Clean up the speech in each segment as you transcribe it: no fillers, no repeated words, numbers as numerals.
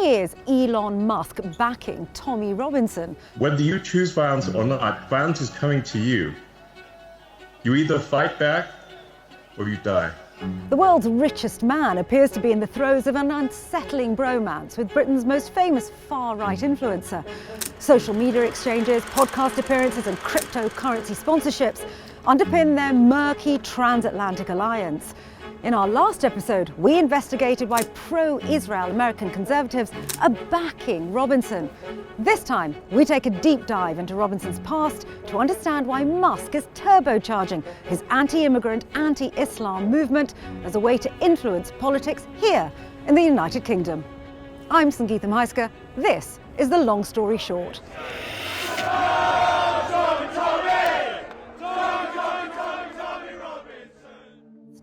Why is Elon Musk backing Tommy Robinson? Whether you choose violence or not, violence is coming to you. You either fight back or you die. The world's richest man appears to be in the throes of an unsettling bromance with Britain's most famous far-right influencer. Social media exchanges, podcast appearances and cryptocurrency sponsorships underpin their murky transatlantic alliance. In our last episode, we investigated why pro-Israel American conservatives are backing Robinson. This time, we take a deep dive into Robinson's past to understand why Musk is turbocharging his anti-immigrant, anti-Islam movement as a way to influence politics here in the United Kingdom. I'm Sangeeta Maiska. This is The Long Story Short.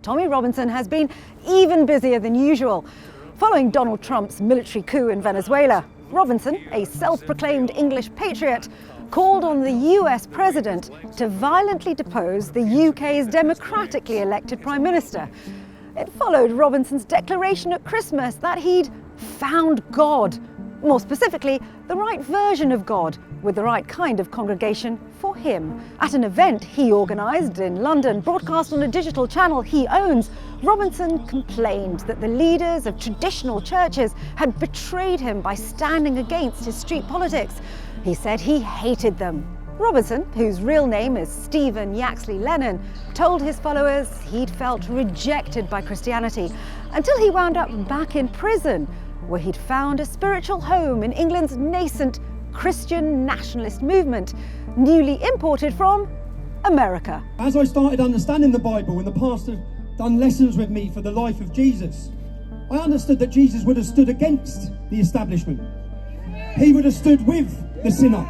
Tommy Robinson has been even busier than usual. Following Donald Trump's military coup in Venezuela, Robinson, a self-proclaimed English patriot, called on the US president to violently depose the UK's democratically elected Prime Minister. It followed Robinson's declaration at Christmas that he'd found God. More specifically, the right version of God, with the right kind of congregation for him. At an event he organised in London, broadcast on a digital channel he owns, Robinson complained that the leaders of traditional churches had betrayed him by standing against his street politics. He said he hated them. Robinson, whose real name is Stephen Yaxley Lennon, told his followers he'd felt rejected by Christianity until he wound up back in prison, where he'd found a spiritual home in England's nascent Christian nationalist movement, newly imported from America. As I started understanding the Bible and the pastor done lessons with me for the life of Jesus, I understood that Jesus would have stood against the establishment. He would have stood with the sinner.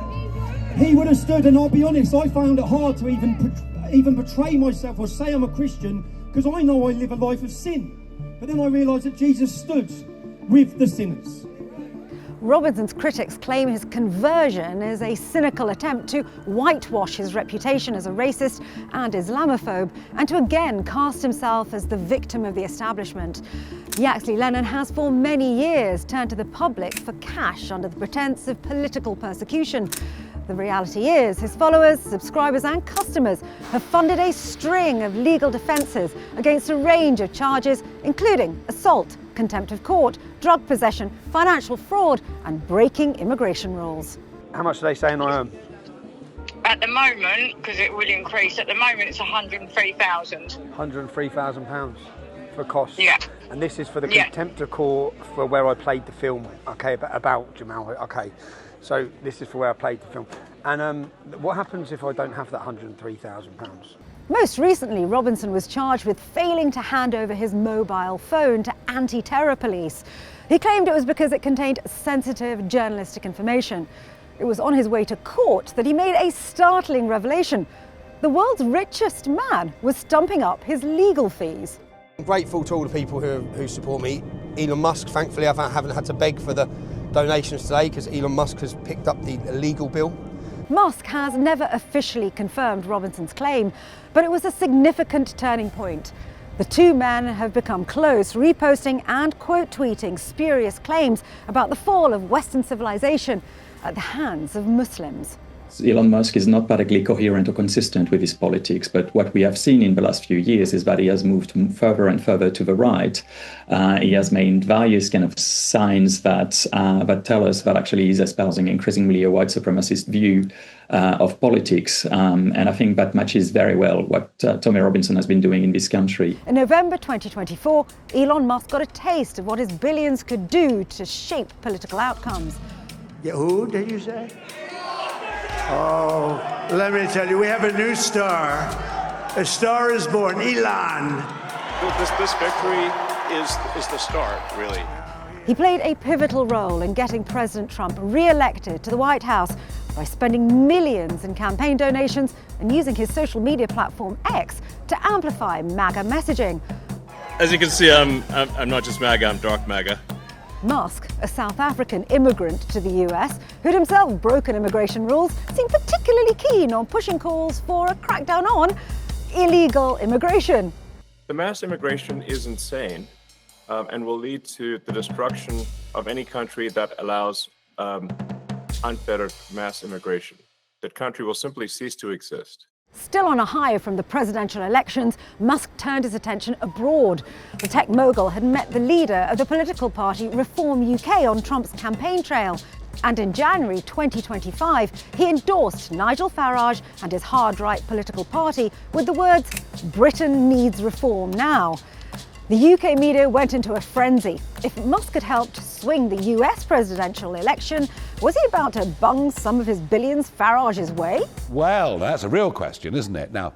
He would have stood, and I'll be honest, I found it hard to even betray myself or say I'm a Christian, because I know I live a life of sin. But then I realised that Jesus stood with the sinners. Robinson's critics claim his conversion is a cynical attempt to whitewash his reputation as a racist and Islamophobe, and to again cast himself as the victim of the establishment. Yaxley Lennon has for many years turned to the public for cash under the pretense of political persecution. The reality is, his followers, subscribers and customers have funded a string of legal defences against a range of charges, including assault, contempt of court, drug possession, financial fraud and breaking immigration rules. How much are they saying I earn? At the moment, because it will increase, at the moment it's 103,000. £103,000 for costs? Yeah. And this is for the contempt of court for where I played the film, okay, about Jamal, okay. So this is for where I played the film. And what happens if I don't have that £103,000? Most recently, Robinson was charged with failing to hand over his mobile phone to anti-terror police. He claimed it was because it contained sensitive journalistic information. It was on his way to court that he made a startling revelation. The world's richest man was stumping up his legal fees. I'm grateful to all the people who support me. Elon Musk, thankfully, I haven't had to beg for the donations today because Elon Musk has picked up the legal bill. Musk has never officially confirmed Robinson's claim, but it was a significant turning point. The two men have become close, reposting and quote-tweeting spurious claims about the fall of Western civilization at the hands of Muslims. Elon Musk is not particularly coherent or consistent with his politics, but what we have seen in the last few years is that he has moved further and further to the right. He has made various kind of signs that tell us that actually he's espousing increasingly a white supremacist view of politics. And I think that matches very well what Tommy Robinson has been doing in this country. In November 2024, Elon Musk got a taste of what his billions could do to shape political outcomes. Yeah, who did you say? Oh, let me tell you, we have a new star. A star is born, Elon. This victory is the start, really. He played a pivotal role in getting President Trump re-elected to the White House by spending millions in campaign donations and using his social media platform X to amplify MAGA messaging. As you can see, I'm not just MAGA, I'm dark MAGA. Musk, a South African immigrant to the US, who'd himself broken immigration rules, seemed particularly keen on pushing calls for a crackdown on illegal immigration. The mass immigration is insane and will lead to the destruction of any country that allows unfettered mass immigration. That country will simply cease to exist. Still on a high from the presidential elections, Musk turned his attention abroad. The tech mogul had met the leader of the political party Reform UK on Trump's campaign trail. And in January 2025, he endorsed Nigel Farage and his hard-right political party with the words, "Britain needs reform now." The UK media went into a frenzy. If Musk had helped swing the US presidential election, was he about to bung some of his billions Farage's way? Well, that's a real question, isn't it? Now,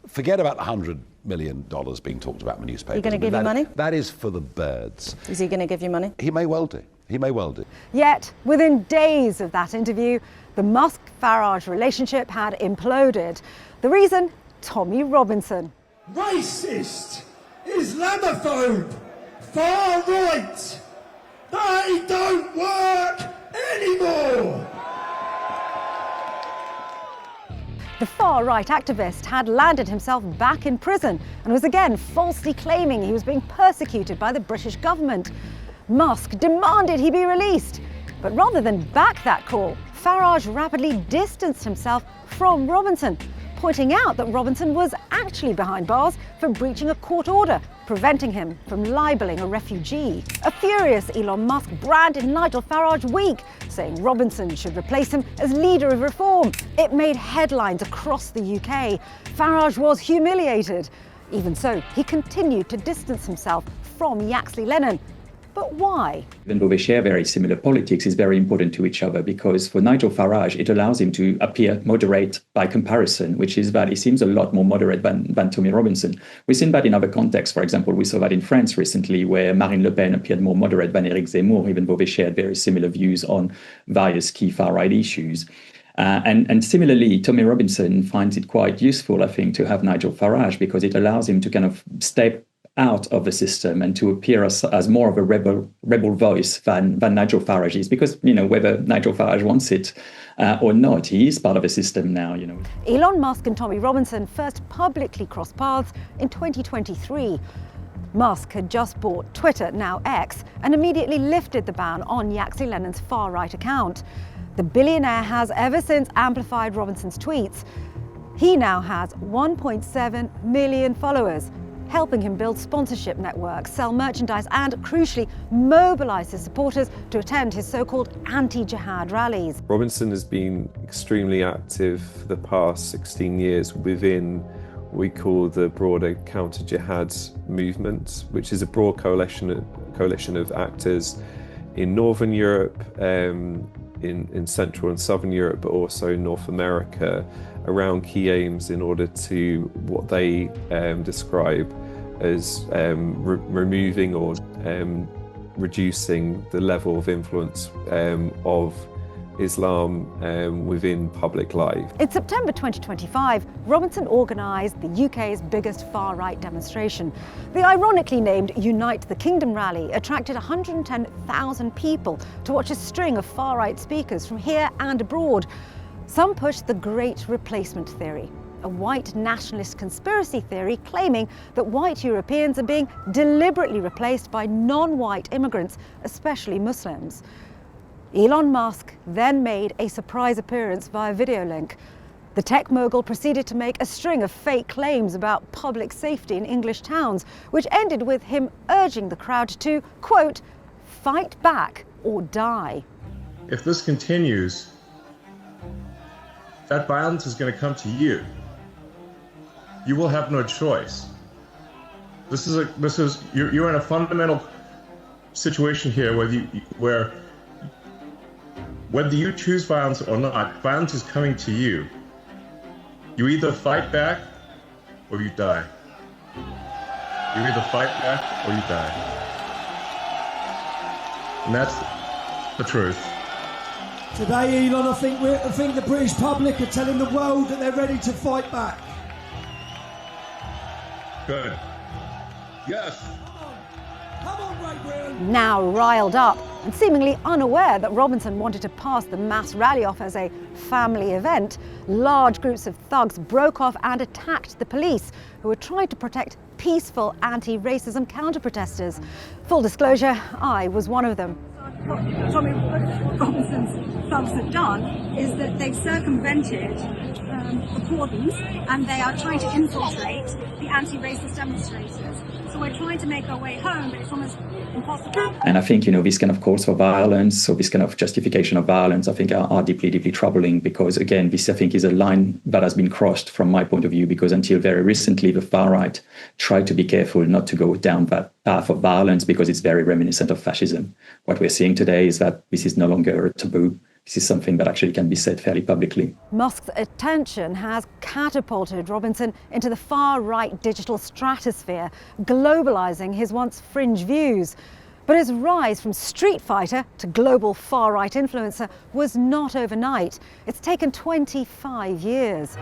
forget about the $100 million being talked about in the newspapers. Are you going to give you money? That is for the birds. Is he going to give you money? He may well do. He may well do. Yet, within days of that interview, the Musk-Farage relationship had imploded. The reason? Tommy Robinson. Racist! Islamophobe! Far right! They don't work anymore! The far-right activist had landed himself back in prison and was again falsely claiming he was being persecuted by the British government. Musk demanded he be released. But rather than back that call, Farage rapidly distanced himself from Robinson, pointing out that Robinson was actually behind bars for breaching a court order, preventing him from libeling a refugee. A furious Elon Musk branded Nigel Farage weak, saying Robinson should replace him as leader of reform. It made headlines across the UK. Farage was humiliated. Even so, he continued to distance himself from Yaxley-Lennon. But why? Even though they share very similar politics, is very important to each other, because for Nigel Farage, it allows him to appear moderate by comparison, which is that he seems a lot more moderate than Tommy Robinson. We've seen that in other contexts. For example, we saw that in France recently, where Marine Le Pen appeared more moderate than Éric Zemmour, even though they shared very similar views on various key far-right issues. And similarly, Tommy Robinson finds it quite useful, I think, to have Nigel Farage, because it allows him to kind of step out of the system and to appear as more of a rebel voice than Nigel Farage is, because, whether Nigel Farage wants it or not, he is part of the system now, Elon Musk and Tommy Robinson first publicly crossed paths in 2023. Musk had just bought Twitter, now X, and immediately lifted the ban on Yaxley-Lennon's far-right account. The billionaire has ever since amplified Robinson's tweets. He now has 1.7 million followers, helping him build sponsorship networks, sell merchandise, and, crucially, mobilise his supporters to attend his so-called anti-jihad rallies. Robinson has been extremely active for the past 16 years within what we call the broader counter-jihad movement, which is a broad coalition of actors in Northern Europe, in Central and Southern Europe, but also North America, around key aims in order to what they describe as removing or reducing the level of influence of Islam within public life. In September 2025, Robinson organised the UK's biggest far-right demonstration. The ironically named Unite the Kingdom rally attracted 110,000 people to watch a string of far-right speakers from here and abroad. Some pushed the Great Replacement theory, a white nationalist conspiracy theory claiming that white Europeans are being deliberately replaced by non-white immigrants, especially Muslims. Elon Musk then made a surprise appearance via video link. The tech mogul proceeded to make a string of fake claims about public safety in English towns, which ended with him urging the crowd to, quote, "fight back or die." If this continues, that violence is going to come to you. You will have no choice. You're in a fundamental situation here whether you choose violence or not, violence is coming to you. You either fight back or you die. You either fight back or you die. And that's the truth. Today, Elon, I think the British public are telling the world that they're ready to fight back. Good. Yes. Come on, Great Britain. Now riled up and seemingly unaware that Robinson wanted to pass the mass rally off as a family event, large groups of thugs broke off and attacked the police, who were trying to protect peaceful anti-racism counter-protesters. Full disclosure, I was one of them. What Tommy Robinson's thugs have done is that they've circumvented the cordons and they are trying to infiltrate the anti-racist demonstrators. So we're trying to make our way home, but it's almost impossible. And I think, this kind of calls for violence, or this kind of justification of violence, I think are deeply, deeply troubling, because again, this I think is a line that has been crossed from my point of view, because until very recently, the far right tried to be careful not to go down that path of violence because it's very reminiscent of fascism. What we're seeing today is that this is no longer a taboo. This is something that actually can be said fairly publicly. Musk's attention has catapulted Robinson into the far-right digital stratosphere, globalizing his once fringe views. But his rise from street fighter to global far-right influencer was not overnight. It's taken 25 years.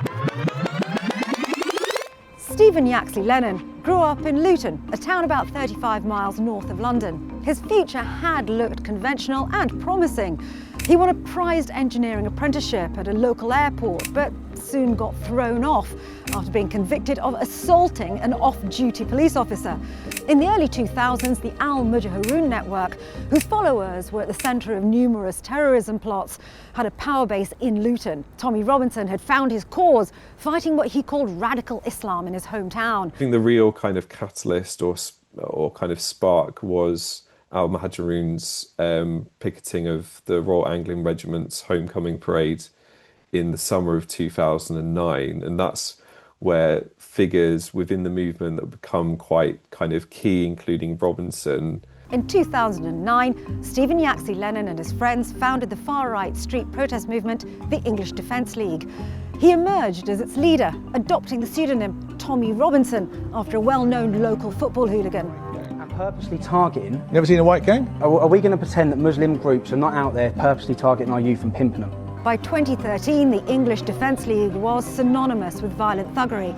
Stephen Yaxley Lennon grew up in Luton, a town about 35 miles north of London. His future had looked conventional and promising. He won a prized engineering apprenticeship at a local airport, but soon got thrown off after being convicted of assaulting an off-duty police officer. In the early 2000s, the Al-Mujahirun network, whose followers were at the centre of numerous terrorism plots, had a power base in Luton. Tommy Robinson had found his cause, fighting what he called radical Islam in his hometown. I think the real kind of catalyst or kind of spark was Al-Mujahirun's picketing of the Royal Anglian Regiment's homecoming parade in the summer of 2009, and that's where figures within the movement that become quite kind of key, including Robinson. In 2009, Stephen Yaxley Lennon and his friends founded the far-right street protest movement, the English Defence League. He emerged as its leader, adopting the pseudonym Tommy Robinson after a well-known local football hooligan. Purposely targeting... You ever seen a white gang? Are we going to pretend that Muslim groups are not out there purposely targeting our youth and pimping them? By 2013, the English Defence League was synonymous with violent thuggery.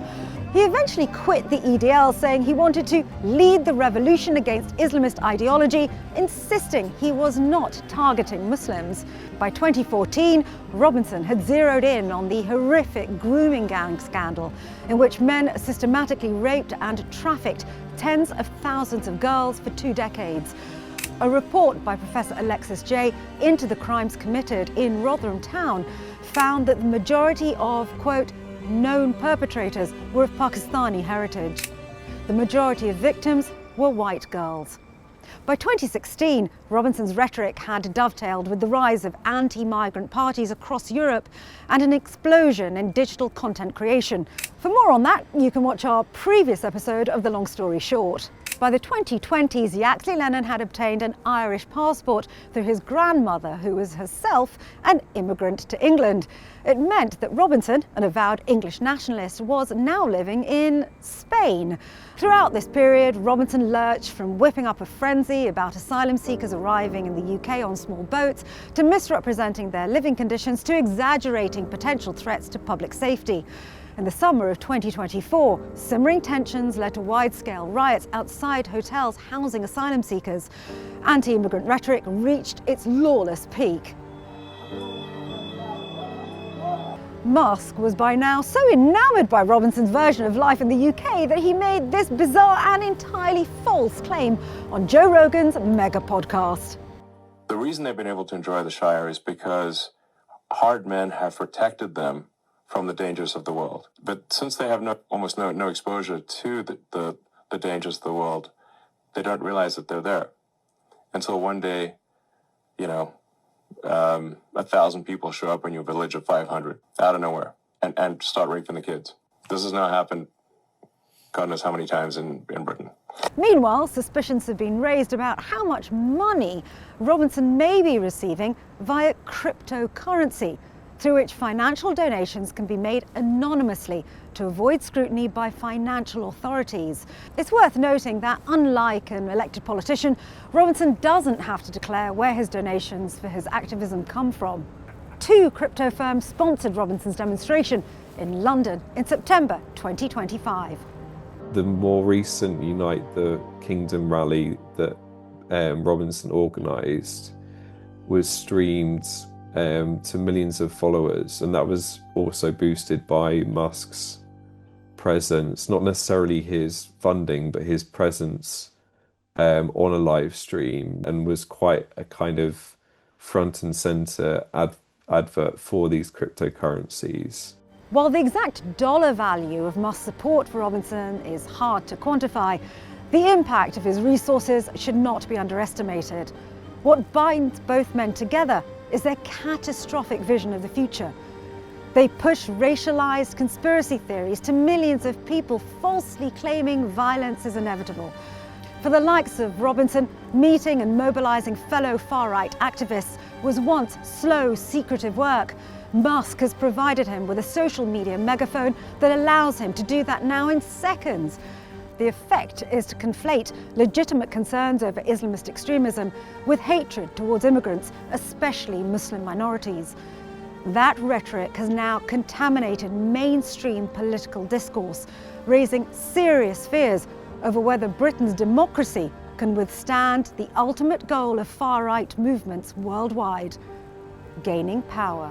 He eventually quit the EDL, saying he wanted to lead the revolution against Islamist ideology, insisting he was not targeting Muslims. By 2014, Robinson had zeroed in on the horrific grooming gang scandal, in which men systematically raped and trafficked tens of thousands of girls for 2 decades. A report by Professor Alexis Jay into the crimes committed in Rotherham Town found that the majority of, quote, known perpetrators were of Pakistani heritage. The majority of victims were white girls. By 2016, Robinson's rhetoric had dovetailed with the rise of anti-migrant parties across Europe and an explosion in digital content creation. For more on that, you can watch our previous episode of The Long Story Short. By the 2020s, Yaxley Lennon had obtained an Irish passport through his grandmother, who was herself an immigrant to England. It meant that Robinson, an avowed English nationalist, was now living in Spain. Throughout this period, Robinson lurched from whipping up a frenzy about asylum seekers arriving in the UK on small boats, to misrepresenting their living conditions, to exaggerating potential threats to public safety. In the summer of 2024, simmering tensions led to wide-scale riots outside hotels housing asylum seekers. Anti-immigrant rhetoric reached its lawless peak. Musk was by now so enamoured by Robinson's version of life in the UK that he made this bizarre and entirely false claim on Joe Rogan's mega podcast. The reason they've been able to enjoy the Shire is because hard men have protected them from the dangers of the world. But since they have almost no exposure to the dangers of the world, they don't realize that they're there. Until one day, 1,000 people show up in your village of 500 out of nowhere and start raping the kids. This has now happened God knows how many times in Britain. Meanwhile, suspicions have been raised about how much money Robinson may be receiving via cryptocurrency, through which financial donations can be made anonymously to avoid scrutiny by financial authorities. It's worth noting that, unlike an elected politician, Robinson doesn't have to declare where his donations for his activism come from. 2 crypto firms sponsored Robinson's demonstration in London in September 2025. The more recent Unite the Kingdom rally that Robinson organised was streamed to millions of followers, and that was also boosted by Musk's presence, not necessarily his funding, but his presence on a live stream, and was quite a kind of front and center advert for these cryptocurrencies. While the exact dollar value of Musk's support for Robinson is hard to quantify, the impact of his resources should not be underestimated. What binds both men together is their catastrophic vision of the future. They push racialized conspiracy theories to millions of people, falsely claiming violence is inevitable. For the likes of Robinson, meeting and mobilizing fellow far-right activists was once slow, secretive work. Musk has provided him with a social media megaphone that allows him to do that now in seconds. The effect is to conflate legitimate concerns over Islamist extremism with hatred towards immigrants, especially Muslim minorities. That rhetoric has now contaminated mainstream political discourse, raising serious fears over whether Britain's democracy can withstand the ultimate goal of far-right movements worldwide: gaining power.